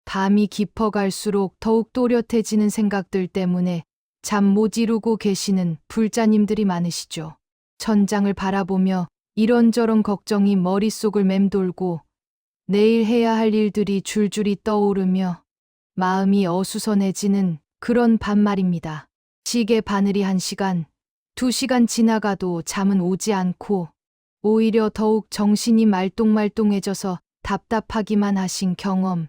밤이 깊어갈수록 더욱 또렷해지는 생각들 때문에 잠 못 이루고 계시는 불자님들이 많으시죠. 천장을 바라보며 이런저런 걱정이 머릿속을 맴돌고 내일 해야 할 일들이 줄줄이 떠오르며 마음이 어수선해지는 그런 밤말입니다. 시계 바늘이 1시간, 2시간 지나가도 잠은 오지 않고 오히려 더욱 정신이 말똥말똥해져서 답답하기만 하신 경험.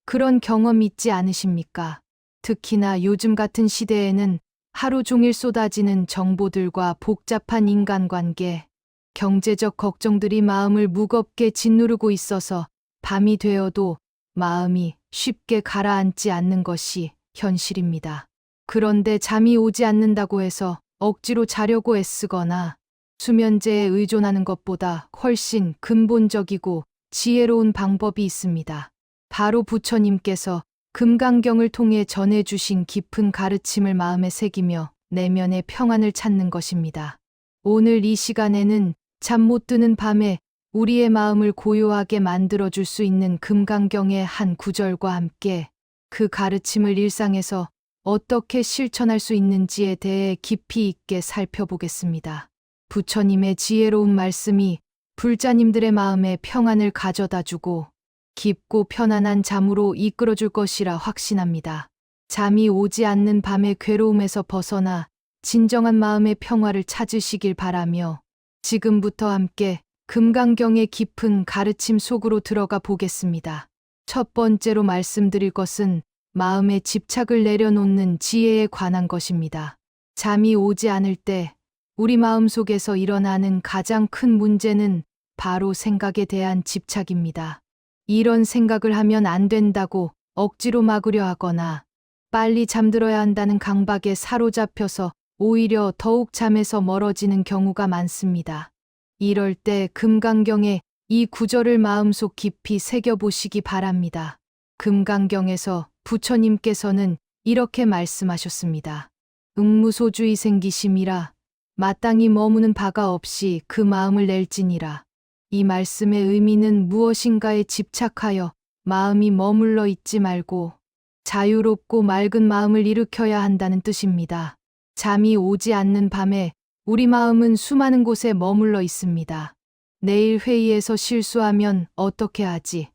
그런 경험 있지 않으십니까? 특히나 요즘 같은 시대에는 하루 종일 쏟아지는 정보들과 복잡한 인간관계, 경제적 걱정들이 마음을 무겁게 짓누르고 있어서 밤이 되어도 마음이 쉽게 가라앉지 않는 것이 현실입니다. 그런데 잠이 오지 않는다고 해서 억지로 자려고 애쓰거나 수면제에 의존하는 것보다 훨씬 근본적이고 지혜로운 방법이 있습니다. 바로 부처님께서 금강경을 통해 전해주신 깊은 가르침을 마음에 새기며 내면의 평안을 찾는 것입니다. 오늘 이 시간에는 잠 못 드는 밤에 우리의 마음을 고요하게 만들어줄 수 있는 금강경의 한 구절과 함께 그 가르침을 일상에서 어떻게 실천할 수 있는지에 대해 깊이 있게 살펴보겠습니다. 부처님의 지혜로운 말씀이 불자님들의 마음에 평안을 가져다주고 깊고 편안한 잠으로 이끌어줄 것이라 확신합니다. 잠이 오지 않는 밤의 괴로움에서 벗어나 진정한 마음의 평화를 찾으시길 바라며 지금부터 함께 금강경의 깊은 가르침 속으로 들어가 보겠습니다. 첫 번째로 말씀드릴 것은 마음의 집착을 내려놓는 지혜에 관한 것입니다. 잠이 오지 않을 때 우리 마음속에서 일어나는 가장 큰 문제는 바로 생각에 대한 집착입니다. 이런 생각을 하면 안 된다고 억지로 막으려 하거나 빨리 잠들어야 한다는 강박에 사로잡혀서 오히려 더욱 잠에서 멀어지는 경우가 많습니다. 이럴 때 금강경에 이 구절을 마음속 깊이 새겨보시기 바랍니다. 금강경에서 부처님께서는 이렇게 말씀하셨습니다. 응무소주의 생기심이라 마땅히 머무는 바가 없이 그 마음을 낼지니라. 이 말씀의 의미는 무엇인가에 집착하여 마음이 머물러 있지 말고 자유롭고 맑은 마음을 일으켜야 한다는 뜻입니다. 잠이 오지 않는 밤에 우리 마음은 수많은 곳에 머물러 있습니다. 내일 회의에서 실수하면 어떻게 하지?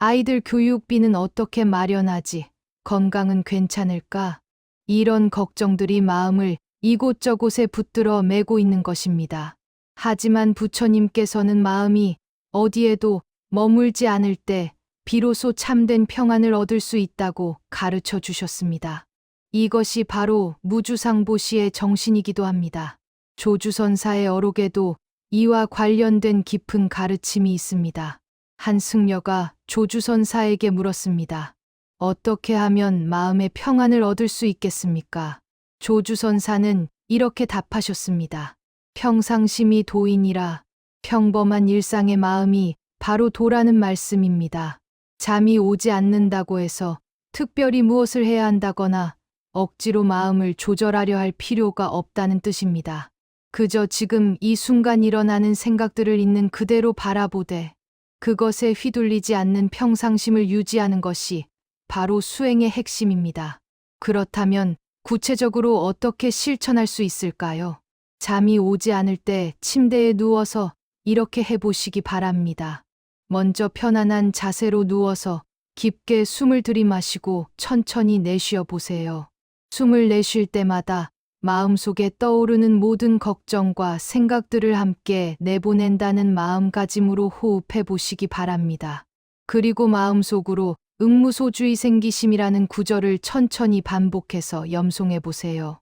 아이들 교육비는 어떻게 마련하지? 건강은 괜찮을까? 이런 걱정들이 마음을 이곳저곳에 붙들어 매고 있는 것입니다. 하지만 부처님께서는 마음이 어디에도 머물지 않을 때 비로소 참된 평안을 얻을 수 있다고 가르쳐 주셨습니다. 이것이 바로 무주상보시의 정신이기도 합니다. 조주선사의 어록에도 이와 관련된 깊은 가르침이 있습니다. 한 승려가 조주선사에게 물었습니다. 어떻게 하면 마음의 평안을 얻을 수 있겠습니까? 조주선사는 이렇게 답하셨습니다. 평상심이 도인이라. 평범한 일상의 마음이 바로 도라는 말씀입니다. 잠이 오지 않는다고 해서 특별히 무엇을 해야 한다거나 억지로 마음을 조절하려 할 필요가 없다는 뜻입니다. 그저 지금 이 순간 일어나는 생각들을 있는 그대로 바라보되 그것에 휘둘리지 않는 평상심을 유지하는 것이 바로 수행의 핵심입니다. 그렇다면 구체적으로 어떻게 실천할 수 있을까요? 잠이 오지 않을 때 침대에 누워서 이렇게 해보시기 바랍니다. 먼저 편안한 자세로 누워서 깊게 숨을 들이마시고 천천히 내쉬어 보세요. 숨을 내쉴 때마다 마음속에 떠오르는 모든 걱정과 생각들을 함께 내보낸다는 마음가짐으로 호흡해 보시기 바랍니다. 그리고 마음속으로 응무소주의 생기심이라는 구절을 천천히 반복해서 염송해 보세요.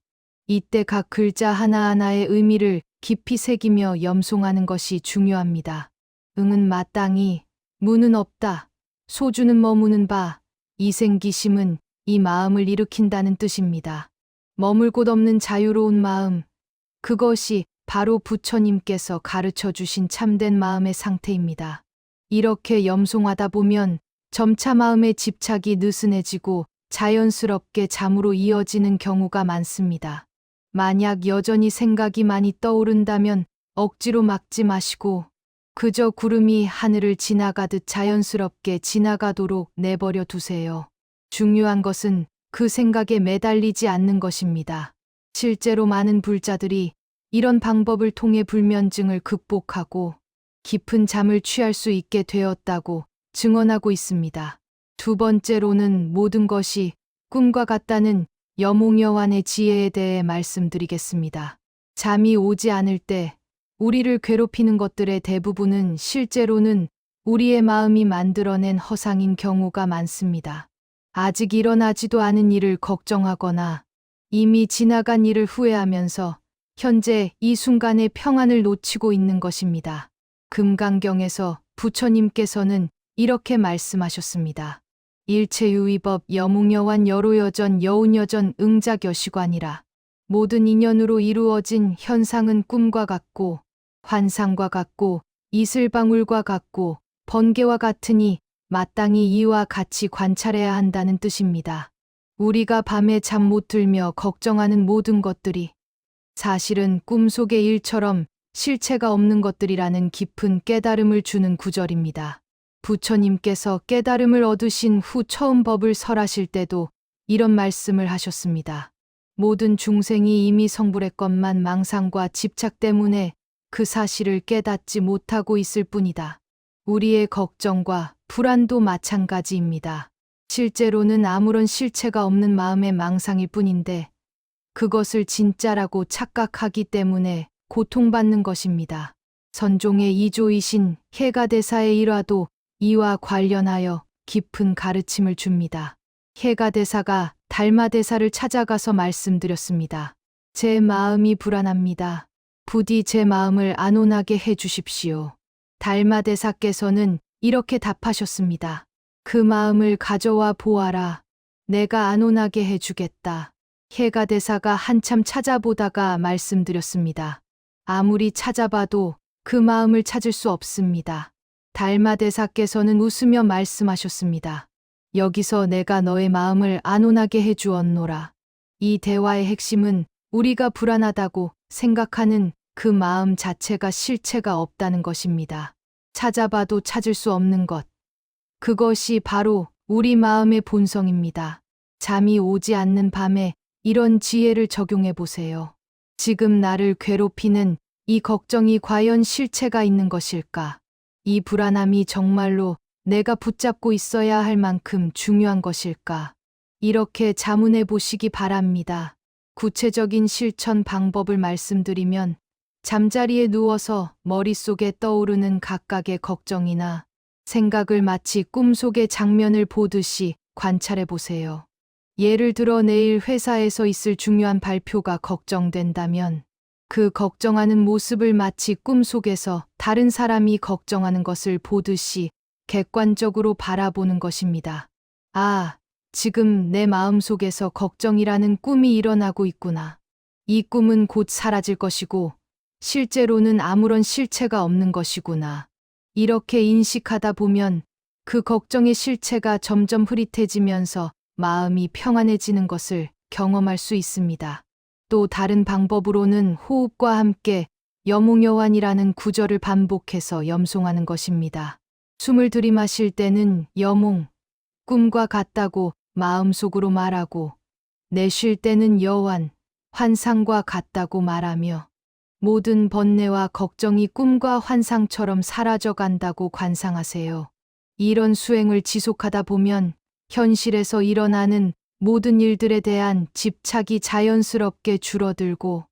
이때 각 글자 하나하나의 의미를 깊이 새기며 염송하는 것이 중요합니다. 응은 마땅히, 무는 없다, 소주는 머무는 바, 이 생기심은 이 마음을 일으킨다는 뜻입니다. 머물 곳 없는 자유로운 마음, 그것이 바로 부처님께서 가르쳐 주신 참된 마음의 상태입니다. 이렇게 염송하다 보면 점차 마음의 집착이 느슨해지고 자연스럽게 잠으로 이어지는 경우가 많습니다. 만약 여전히 생각이 많이 떠오른다면 억지로 막지 마시고 그저 구름이 하늘을 지나가듯 자연스럽게 지나가도록 내버려 두세요. 중요한 것은 그 생각에 매달리지 않는 것입니다. 실제로 많은 불자들이 이런 방법을 통해 불면증을 극복하고 깊은 잠을 취할 수 있게 되었다고 증언하고 있습니다. 두 번째로는 모든 것이 꿈과 같다는 여몽여환의 지혜에 대해 말씀드리겠습니다. 잠이 오지 않을 때 우리를 괴롭히는 것들의 대부분은 실제로는 우리의 마음이 만들어낸 허상인 경우가 많습니다. 아직 일어나지도 않은 일을 걱정하거나 이미 지나간 일을 후회하면서 현재 이 순간의 평안을 놓치고 있는 것입니다. 금강경에서 부처님께서는 이렇게 말씀하셨습니다. 일체유의법 여몽여환 여로여전 여운여전 응작여시관이라. 모든 인연으로 이루어진 현상은 꿈과 같고 환상과 같고 이슬방울과 같고 번개와 같으니 마땅히 이와 같이 관찰해야 한다는 뜻입니다. 우리가 밤에 잠 못 들며 걱정하는 모든 것들이 사실은 꿈속의 일처럼 실체가 없는 것들이라는 깊은 깨달음을 주는 구절입니다. 부처님께서 깨달음을 얻으신 후 처음 법을 설하실 때도 이런 말씀을 하셨습니다. 모든 중생이 이미 성불했건만 망상과 집착 때문에 그 사실을 깨닫지 못하고 있을 뿐이다. 우리의 걱정과 불안도 마찬가지입니다. 실제로는 아무런 실체가 없는 마음의 망상일 뿐인데 그것을 진짜라고 착각하기 때문에 고통받는 것입니다. 선종의 이조이신 해가대사의 일화도 이와 관련하여 깊은 가르침을 줍니다. 해가대사가 달마대사를 찾아가서 말씀드렸습니다. 제 마음이 불안합니다. 부디 제 마음을 안온하게 해주십시오. 달마대사께서는 이렇게 답하셨습니다. 그 마음을 가져와 보아라. 내가 안온하게 해주겠다. 해가대사가 한참 찾아보다가 말씀드렸습니다. 아무리 찾아봐도 그 마음을 찾을 수 없습니다. 달마대사께서는 웃으며 말씀하셨습니다. 여기서 내가 너의 마음을 안온하게 해주었노라. 이 대화의 핵심은 우리가 불안하다고 생각하는 그 마음 자체가 실체가 없다는 것입니다. 찾아봐도 찾을 수 없는 것. 그것이 바로 우리 마음의 본성입니다. 잠이 오지 않는 밤에 이런 지혜를 적용해 보세요. 지금 나를 괴롭히는 이 걱정이 과연 실체가 있는 것일까? 이 불안함이 정말로 내가 붙잡고 있어야 할 만큼 중요한 것일까? 이렇게 자문해 보시기 바랍니다. 구체적인 실천 방법을 말씀드리면 잠자리에 누워서 머릿속에 떠오르는 각각의 걱정이나 생각을 마치 꿈속의 장면을 보듯이 관찰해 보세요. 예를 들어 내일 회사에서 있을 중요한 발표가 걱정된다면 그 걱정하는 모습을 마치 꿈속에서 다른 사람이 걱정하는 것을 보듯이 객관적으로 바라보는 것입니다. 아, 지금 내 마음속에서 걱정이라는 꿈이 일어나고 있구나. 이 꿈은 곧 사라질 것이고 실제로는 아무런 실체가 없는 것이구나. 이렇게 인식하다 보면 그 걱정의 실체가 점점 흐릿해지면서 마음이 평안해지는 것을 경험할 수 있습니다. 또 다른 방법으로는 호흡과 함께 여몽여환이라는 구절을 반복해서 염송하는 것입니다. 숨을 들이마실 때는 여몽, 꿈과 같다고 마음속으로 말하고 내쉴 때는 여환, 환상과 같다고 말하며 모든 번뇌와 걱정이 꿈과 환상처럼 사라져 간다고 관상하세요. 이런 수행을 지속하다 보면 현실에서 일어나는 모든 일들에 대한 집착이 자연스럽게 줄어들고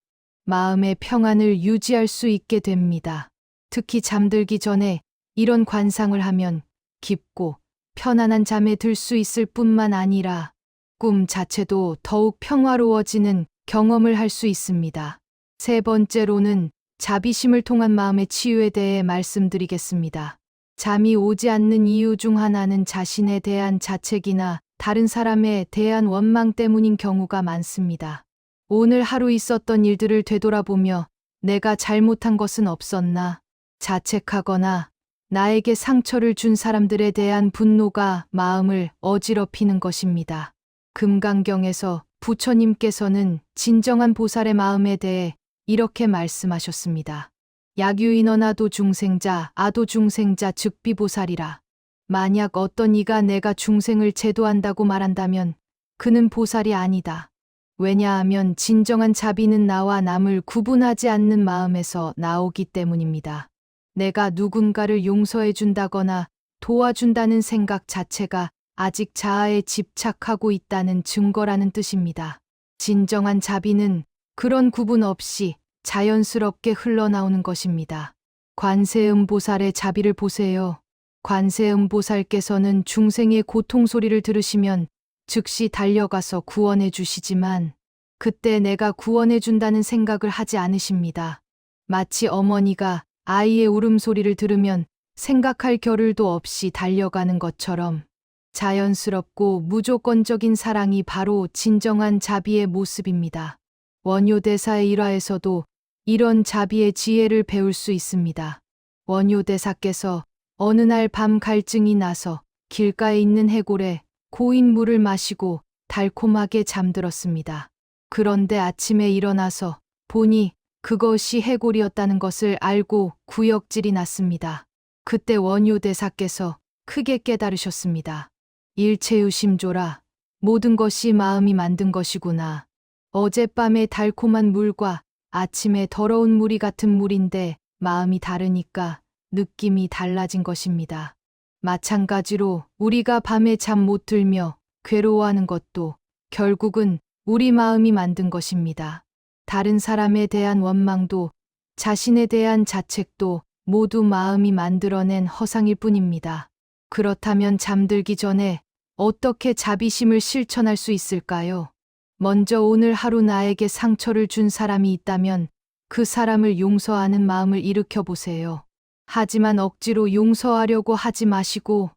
마음의 평안을 유지할 수 있게 됩니다. 특히 잠들기 전에 이런 관상을 하면 깊고 편안한 잠에 들 수 있을 뿐만 아니라 꿈 자체도 더욱 평화로워지는 경험을 할 수 있습니다. 세 번째로는 자비심을 통한 마음의 치유에 대해 말씀드리겠습니다. 잠이 오지 않는 이유 중 하나는 자신에 대한 자책이나 다른 사람에 대한 원망 때문인 경우가 많습니다. 오늘 하루 있었던 일들을 되돌아보며 내가 잘못한 것은 없었나 자책하거나 나에게 상처를 준 사람들에 대한 분노가 마음을 어지럽히는 것입니다. 금강경에서 부처님께서는 진정한 보살의 마음에 대해 이렇게 말씀하셨습니다. 약유인원아도 중생자, 아도 중생자 즉비보살이라. 만약 어떤 이가 내가 중생을 제도한다고 말한다면 그는 보살이 아니다. 왜냐하면 진정한 자비는 나와 남을 구분하지 않는 마음에서 나오기 때문입니다. 내가 누군가를 용서해 준다거나 도와준다는 생각 자체가 아직 자아에 집착하고 있다는 증거라는 뜻입니다. 진정한 자비는 그런 구분 없이 자연스럽게 흘러나오는 것입니다. 관세음보살의 자비를 보세요. 관세음보살께서는 중생의 고통 소리를 들으시면 즉시 달려가서 구원해 주시지만 그때 내가 구원해 준다는 생각을 하지 않으십니다. 마치 어머니가 아이의 울음소리를 들으면 생각할 겨를도 없이 달려가는 것처럼 자연스럽고 무조건적인 사랑이 바로 진정한 자비의 모습입니다. 원효대사의 일화에서도 이런 자비의 지혜를 배울 수 있습니다. 원효대사께서 어느 날 밤 갈증이 나서 길가에 있는 해골에 고인 물을 마시고 달콤하게 잠들었습니다. 그런데 아침에 일어나서 보니 그것이 해골이었다는 것을 알고 구역질이 났습니다. 그때 원효대사께서 크게 깨달으셨습니다. 일체유심조라. 모든 것이 마음이 만든 것이구나. 어젯밤의 달콤한 물과 아침에 더러운 물이 같은 물인데 마음이 다르니까 느낌이 달라진 것입니다. 마찬가지로 우리가 밤에 잠 못 들며 괴로워하는 것도 결국은 우리 마음이 만든 것입니다. 다른 사람에 대한 원망도 자신에 대한 자책도 모두 마음이 만들어낸 허상일 뿐입니다. 그렇다면 잠들기 전에 어떻게 자비심을 실천할 수 있을까요? 먼저 오늘 하루 나에게 상처를 준 사람이 있다면 그 사람을 용서하는 마음을 일으켜 보세요. 하지만 억지로 용서하려고 하지 마시고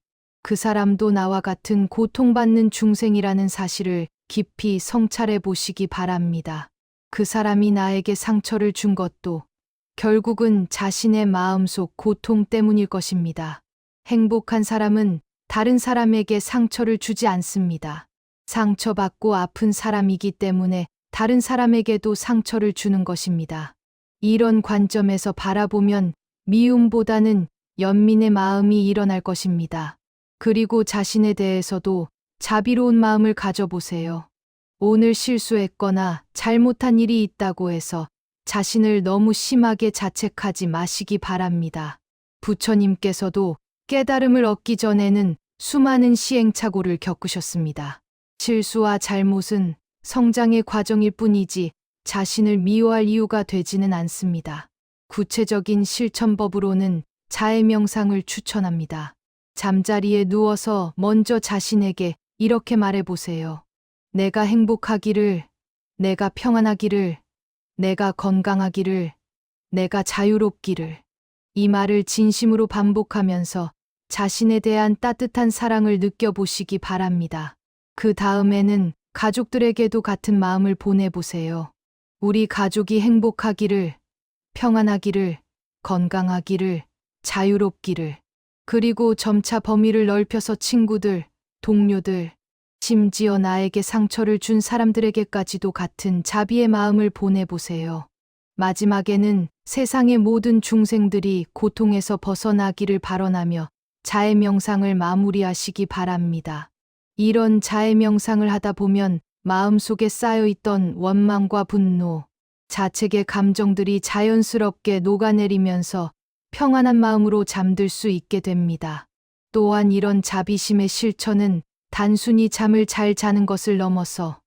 그 사람도 나와 같은 고통받는 중생이라는 사실을 깊이 성찰해 보시기 바랍니다. 그 사람이 나에게 상처를 준 것도 결국은 자신의 마음속 고통 때문일 것입니다. 행복한 사람은 다른 사람에게 상처를 주지 않습니다. 상처받고 아픈 사람이기 때문에 다른 사람에게도 상처를 주는 것입니다. 이런 관점에서 바라보면 미움보다는 연민의 마음이 일어날 것입니다. 그리고 자신에 대해서도 자비로운 마음을 가져보세요. 오늘 실수했거나 잘못한 일이 있다고 해서 자신을 너무 심하게 자책하지 마시기 바랍니다. 부처님께서도 깨달음을 얻기 전에는 수많은 시행착오를 겪으셨습니다. 실수와 잘못은 성장의 과정일 뿐이지 자신을 미워할 이유가 되지는 않습니다. 구체적인 실천법으로는 자해 명상을 추천합니다. 잠자리에 누워서 먼저 자신에게 이렇게 말해보세요. 내가 행복하기를, 내가 평안하기를, 내가 건강하기를, 내가 자유롭기를. 이 말을 진심으로 반복하면서 자신에 대한 따뜻한 사랑을 느껴보시기 바랍니다. 그 다음에는 가족들에게도 같은 마음을 보내보세요. 우리 가족이 행복하기를, 평안하기를, 건강하기를, 자유롭기를. 그리고 점차 범위를 넓혀서 친구들, 동료들, 심지어 나에게 상처를 준 사람들에게까지도 같은 자비의 마음을 보내보세요. 마지막에는 세상의 모든 중생들이 고통에서 벗어나기를 발언하며 자해 명상을 마무리하시기 바랍니다. 이런 자해 명상을 하다 보면 마음속에 쌓여있던 원망과 분노, 자책의 감정들이 자연스럽게 녹아내리면서 평안한 마음으로 잠들 수 있게 됩니다. 또한 이런 자비심의 실천은 단순히 잠을 잘 자는 것을 넘어서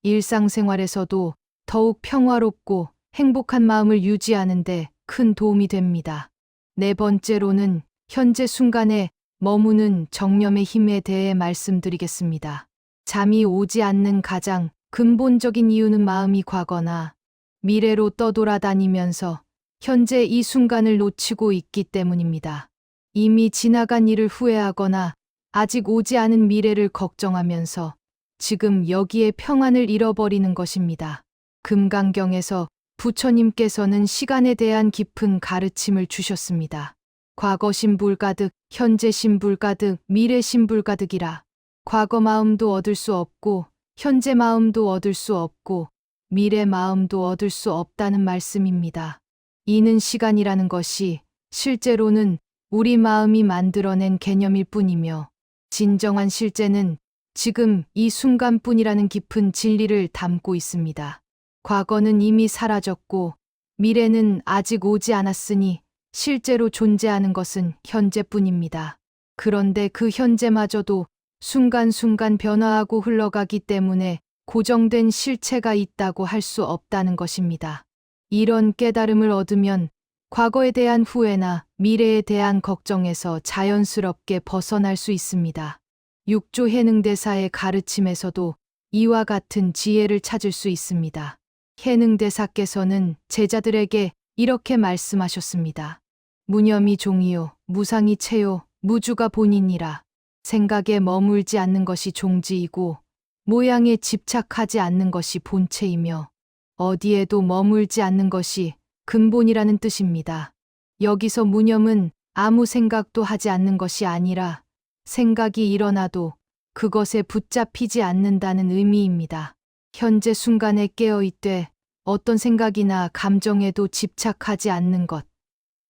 일상생활에서도 더욱 평화롭고 행복한 마음을 유지하는 데 큰 도움이 됩니다. 네 번째로는 현재 순간에 머무는 정념의 힘에 대해 말씀드리겠습니다. 잠이 오지 않는 가장 근본적인 이유는 마음이 과거나 미래로 떠돌아다니면서 현재 이 순간을 놓치고 있기 때문입니다. 이미 지나간 일을 후회하거나 아직 오지 않은 미래를 걱정하면서 지금 여기에 평안을 잃어버리는 것입니다. 금강경에서 부처님께서는 시간에 대한 깊은 가르침을 주셨습니다. 과거심 불가득, 현재심 불가득, 미래심 불가득이라. 과거 마음도 얻을 수 없고, 현재 마음도 얻을 수 없고, 미래 마음도 얻을 수 없다는 말씀입니다. 이는 시간이라는 것이 실제로는 우리 마음이 만들어낸 개념일 뿐이며 진정한 실제는 지금 이 순간뿐이라는 깊은 진리를 담고 있습니다. 과거는 이미 사라졌고 미래는 아직 오지 않았으니 실제로 존재하는 것은 현재뿐입니다. 그런데 그 현재마저도 순간순간 변화하고 흘러가기 때문에 고정된 실체가 있다고 할 수 없다는 것입니다. 이런 깨달음을 얻으면 과거에 대한 후회나 미래에 대한 걱정에서 자연스럽게 벗어날 수 있습니다. 육조 해능대사의 가르침에서도 이와 같은 지혜를 찾을 수 있습니다. 해능대사께서는 제자들에게 이렇게 말씀하셨습니다. 무념이 종이요, 무상이 체요, 무주가 본인이라. 생각에 머물지 않는 것이 종지이고 모양에 집착하지 않는 것이 본체이며 어디에도 머물지 않는 것이 근본이라는 뜻입니다. 여기서 무념은 아무 생각도 하지 않는 것이 아니라 생각이 일어나도 그것에 붙잡히지 않는다는 의미입니다. 현재 순간에 깨어있되 어떤 생각이나 감정에도 집착하지 않는 것.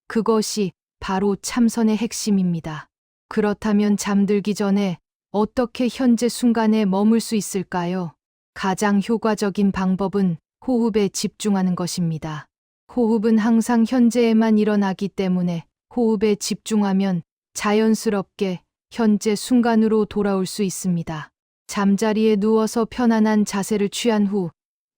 그것이 바로 참선의 핵심입니다. 그렇다면 잠들기 전에 어떻게 현재 순간에 머물 수 있을까요? 가장 효과적인 방법은 호흡에 집중하는 것입니다. 호흡은 항상 현재에만 일어나기 때문에 호흡에 집중하면 자연스럽게 현재 순간으로 돌아올 수 있습니다. 잠자리에 누워서 편안한 자세를 취한 후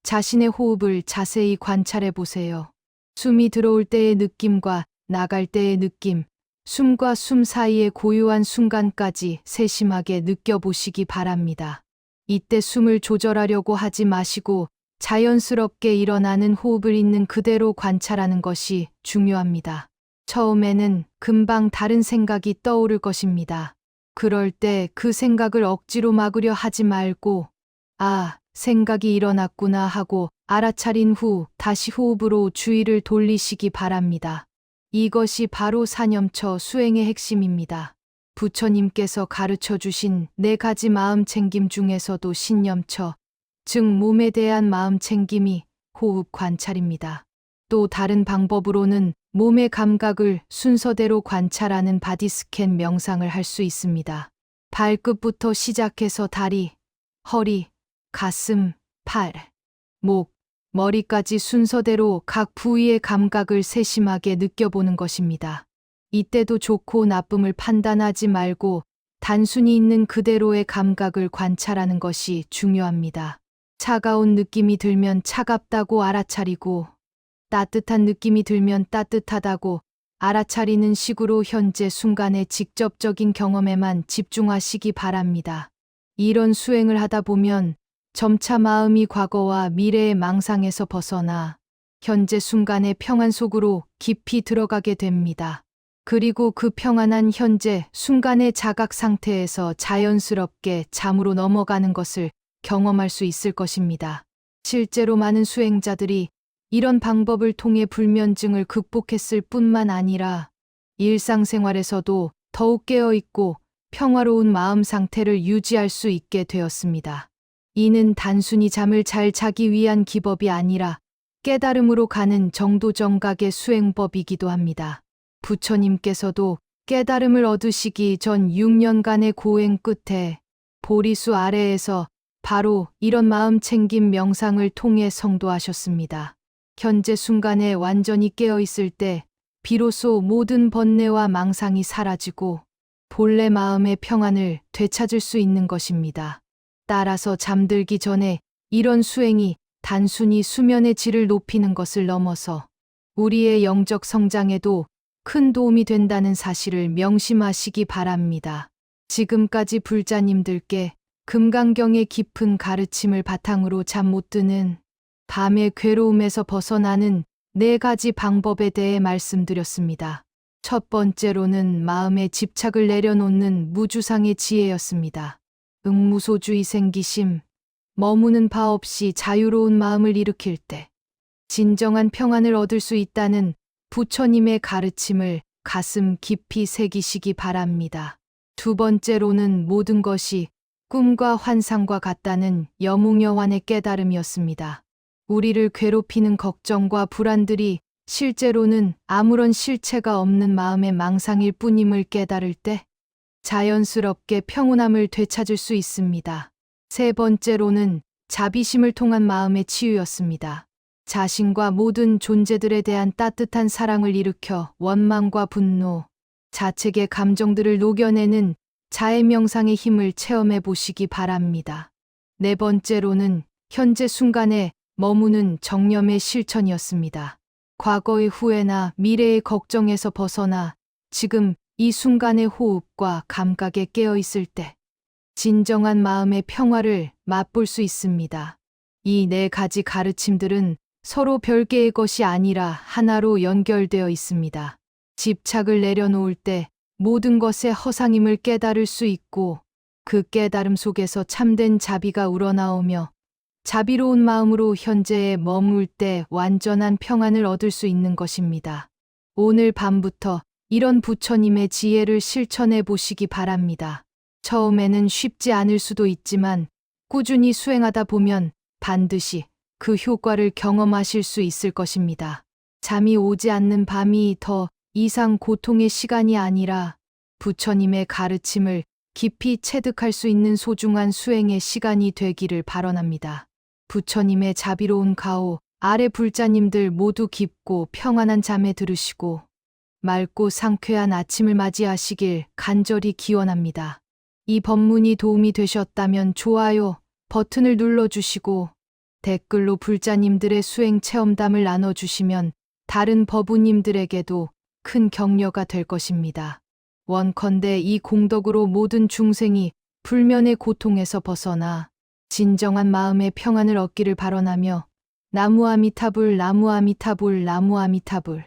자신의 호흡을 자세히 관찰해 보세요. 숨이 들어올 때의 느낌과 나갈 때의 느낌, 숨과 숨 사이의 고요한 순간까지 세심하게 느껴보시기 바랍니다. 이때 숨을 조절하려고 하지 마시고 자연스럽게 일어나는 호흡을 있는 그대로 관찰하는 것이 중요합니다. 처음에는 금방 다른 생각이 떠오를 것입니다. 그럴 때 그 생각을 억지로 막으려 하지 말고 아, 생각이 일어났구나 하고 알아차린 후 다시 호흡으로 주의를 돌리시기 바랍니다. 이것이 바로 사념처 수행의 핵심입니다. 부처님께서 가르쳐 주신 4가지 마음 챙김 중에서도 신념처, 즉 몸에 대한 마음 챙김이 호흡 관찰입니다. 또 다른 방법으로는 몸의 감각을 순서대로 관찰하는 바디 스캔 명상을 할 수 있습니다. 발끝부터 시작해서 다리, 허리, 가슴, 팔, 목, 머리까지 순서대로 각 부위의 감각을 세심하게 느껴보는 것입니다. 이때도 좋고 나쁨을 판단하지 말고 단순히 있는 그대로의 감각을 관찰하는 것이 중요합니다. 차가운 느낌이 들면 차갑다고 알아차리고 따뜻한 느낌이 들면 따뜻하다고 알아차리는 식으로 현재 순간의 직접적인 경험에만 집중하시기 바랍니다. 이런 수행을 하다 보면 점차 마음이 과거와 미래의 망상에서 벗어나 현재 순간의 평안 속으로 깊이 들어가게 됩니다. 그리고 그 평안한 현재 순간의 자각 상태에서 자연스럽게 잠으로 넘어가는 것을 경험할 수 있을 것입니다. 실제로 많은 수행자들이 이런 방법을 통해 불면증을 극복했을 뿐만 아니라 일상생활에서도 더욱 깨어있고 평화로운 마음 상태를 유지할 수 있게 되었습니다. 이는 단순히 잠을 잘 자기 위한 기법이 아니라 깨달음으로 가는 정도정각의 수행법이기도 합니다. 부처님께서도 깨달음을 얻으시기 전 6년간의 고행 끝에 보리수 아래에서 바로 이런 마음 챙김 명상을 통해 성도하셨습니다. 현재 순간에 완전히 깨어있을 때 비로소 모든 번뇌와 망상이 사라지고 본래 마음의 평안을 되찾을 수 있는 것입니다. 따라서 잠들기 전에 이런 수행이 단순히 수면의 질을 높이는 것을 넘어서 우리의 영적 성장에도 큰 도움이 된다는 사실을 명심하시기 바랍니다. 지금까지 불자님들께 금강경의 깊은 가르침을 바탕으로 잠 못 드는 밤의 괴로움에서 벗어나는 4가지 방법에 대해 말씀드렸습니다. 첫 번째로는 마음의 집착을 내려놓는 무주상의 지혜였습니다. 응무소주의 생기심, 머무는 바 없이 자유로운 마음을 일으킬 때 진정한 평안을 얻을 수 있다는 부처님의 가르침을 가슴 깊이 새기시기 바랍니다. 두 번째로는 모든 것이 꿈과 환상과 같다는 여몽여환의 깨달음이었습니다. 우리를 괴롭히는 걱정과 불안들이 실제로는 아무런 실체가 없는 마음의 망상일 뿐임을 깨달을 때 자연스럽게 평온함을 되찾을 수 있습니다. 세 번째로는 자비심을 통한 마음의 치유였습니다. 자신과 모든 존재들에 대한 따뜻한 사랑을 일으켜 원망과 분노, 자책의 감정들을 녹여내는 자해 명상의 힘을 체험해 보시기 바랍니다. 네 번째로는 현재 순간에 머무는 정념의 실천이었습니다. 과거의 후회나 미래의 걱정에서 벗어나 지금 이 순간의 호흡과 감각에 깨어 있을 때 진정한 마음의 평화를 맛볼 수 있습니다. 이 네 가지 가르침들은 서로 별개의 것이 아니라 하나로 연결되어 있습니다. 집착을 내려놓을 때 모든 것의 허상임을 깨달을 수 있고 그 깨달음 속에서 참된 자비가 우러나오며 자비로운 마음으로 현재에 머물 때 완전한 평안을 얻을 수 있는 것입니다. 오늘 밤부터 이런 부처님의 지혜를 실천해 보시기 바랍니다. 처음에는 쉽지 않을 수도 있지만 꾸준히 수행하다 보면 반드시 그 효과를 경험하실 수 있을 것입니다. 잠이 오지 않는 밤이 더 이상 고통의 시간이 아니라 부처님의 가르침을 깊이 체득할 수 있는 소중한 수행의 시간이 되기를 바라옵니다. 부처님의 자비로운 가호 아래 불자님들 모두 깊고 평안한 잠에 들으시고 맑고 상쾌한 아침을 맞이하시길 간절히 기원합니다. 이 법문이 도움이 되셨다면 좋아요 버튼을 눌러주시고 댓글로 불자님들의 수행 체험담을 나눠주시면 다른 법우님들에게도 큰 격려가 될 것입니다. 원컨대 이 공덕으로 모든 중생이 불면의 고통에서 벗어나 진정한 마음의 평안을 얻기를 바라며 나무아미타불 나무아미타불 나무아미타불